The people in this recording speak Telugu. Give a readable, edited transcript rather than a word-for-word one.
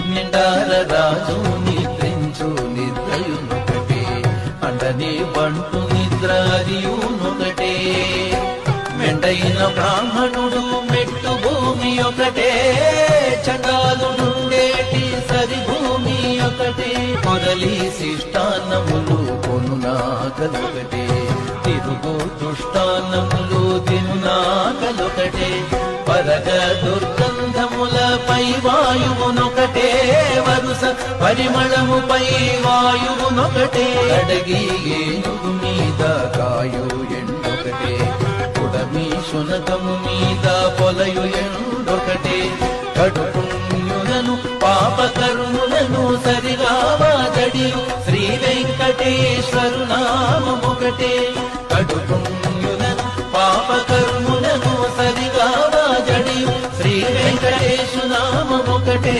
నిండార రాజు నిద్రించు నిద్రయునొకటే, అండని బంటు నిద్ర అదియునొకటే. మెండైన బ్రాహ్మణుడు మెట్టు భూమి ఒకటే, చండాలుడుండేటి సరి భూమి ఒకటే. పొరలి శిష్టాన్నములు కొనునాకలొకటే, తిరుగు దుష్టాన్నములు తినునాకలొకటే. పరగ దుర్గంధములపై వాయువునొకటే, వరుస పరిమళముపై వాయువునొకటే. అడగి ఏనుగు మీద కాయు ఎండొకటే, కుడమి శునకము మీద పొలయు ఎండొకటే. కడుపుణ్యులను పాపకర్ములను సరిగా వాదడియు శ్రీ వెంకటేశ్వరు నామమొకటే. కడుపుణ్యులను పాపకర్ములను సరిగా వాదడియు శ్రీ వెంకటేశు నామమొకటే.